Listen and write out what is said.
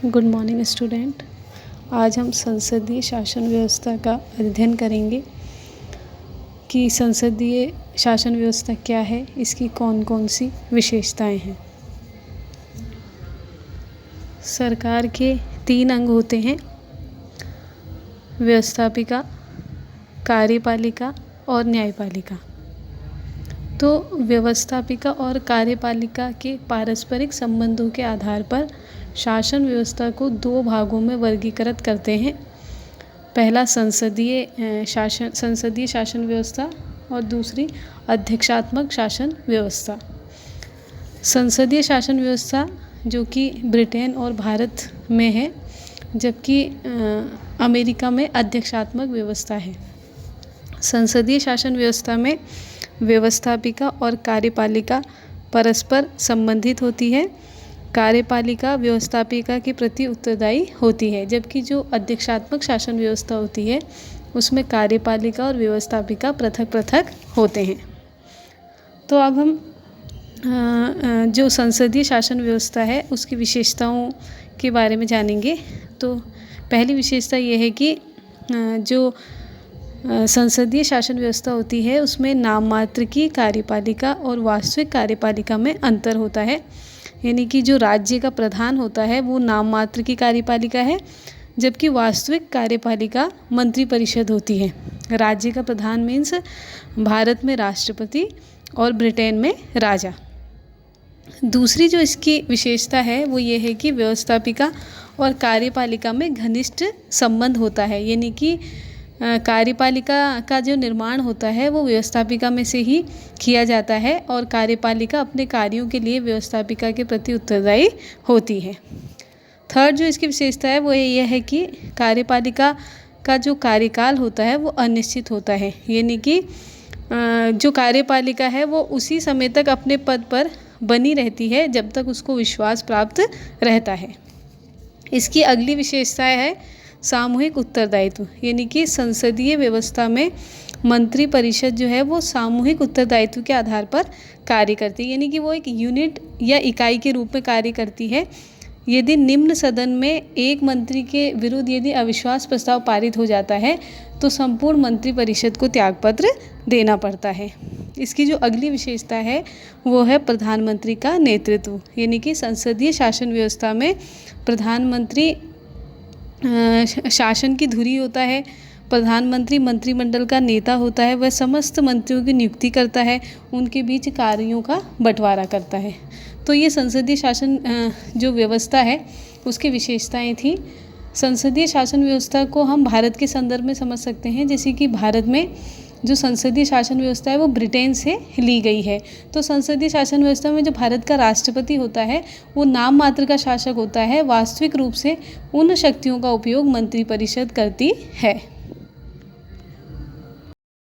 Good morning student. आज हम संसदीय शासन व्यवस्था का अध्ययन करेंगे कि संसदीय शासन व्यवस्था क्या है, इसकी कौन कौन सी विशेषताएं हैं। सरकार के 3 अंग होते हैं, व्यवस्थापिका, कार्यपालिका और न्यायपालिका। तो व्यवस्थापिका और कार्यपालिका के पारस्परिक संबंधों के आधार पर शासन व्यवस्था को 2 भागों में वर्गीकृत करते हैं। पहला संसदीय शासन व्यवस्था और दूसरी अध्यक्षात्मक शासन व्यवस्था। संसदीय शासन व्यवस्था जो कि ब्रिटेन और भारत में है, जबकि अमेरिका में अध्यक्षात्मक व्यवस्था है। संसदीय शासन व्यवस्था में व्यवस्थापिका और कार्यपालिका परस्पर संबंधित होती है। कार्यपालिका व्यवस्थापिका के प्रति उत्तरदायी होती है, जबकि जो अध्यक्षात्मक शासन व्यवस्था होती है उसमें कार्यपालिका और व्यवस्थापिका पृथक पृथक होते हैं। तो अब हम जो संसदीय शासन व्यवस्था है उसकी विशेषताओं के बारे में जानेंगे। तो पहली विशेषता ये है कि जो संसदीय शासन व्यवस्था होती है उसमें नाम मात्र की कार्यपालिका और वास्तविक कार्यपालिका में अंतर होता है। यानी कि जो राज्य का प्रधान होता है वो नाम मात्र की कार्यपालिका है, जबकि वास्तविक कार्यपालिका मंत्रिपरिषद होती है। राज्य का प्रधान मीन्स भारत में राष्ट्रपति और ब्रिटेन में राजा। दूसरी जो इसकी विशेषता है वो ये है कि व्यवस्थापिका और कार्यपालिका में घनिष्ठ संबंध होता है। यानी कि कार्यपालिका का जो निर्माण होता है वो व्यवस्थापिका में से ही किया जाता है और कार्यपालिका अपने कार्यों के लिए व्यवस्थापिका के प्रति उत्तरदायी होती है। थर्ड जो इसकी विशेषता है वो यह है कि कार्यपालिका का जो कार्यकाल होता है वो अनिश्चित होता है। यानी कि जो कार्यपालिका है वो उसी समय तक अपने पद पर बनी रहती है जब तक उसको विश्वास प्राप्त रहता है। इसकी अगली विशेषता है सामूहिक उत्तरदायित्व। यानी कि संसदीय व्यवस्था में मंत्रिपरिषद जो है वो सामूहिक उत्तरदायित्व के आधार पर कार्य करती है। यानी कि वो एक यूनिट या इकाई के रूप में कार्य करती है। यदि निम्न सदन में एक मंत्री के विरुद्ध यदि अविश्वास प्रस्ताव पारित हो जाता है तो संपूर्ण मंत्रिपरिषद को त्यागपत्र देना पड़ता है। इसकी जो अगली विशेषता है वो है प्रधानमंत्री का नेतृत्व। यानी कि संसदीय शासन व्यवस्था में प्रधानमंत्री शासन की धुरी होता है। प्रधानमंत्री मंत्रिमंडल का नेता होता है, वह समस्त मंत्रियों की नियुक्ति करता है, उनके बीच कार्यों का बंटवारा करता है। तो ये संसदीय शासन जो व्यवस्था है उसकी विशेषताएं थी। संसदीय शासन व्यवस्था को हम भारत के संदर्भ में समझ सकते हैं, जैसे कि भारत में जो संसदीय शासन व्यवस्था है वो ब्रिटेन से ली गई है। तो संसदीय शासन व्यवस्था में जो भारत का राष्ट्रपति होता है वो नाम मात्र का शासक होता है, वास्तविक रूप से उन शक्तियों का उपयोग मंत्रिपरिषद करती है।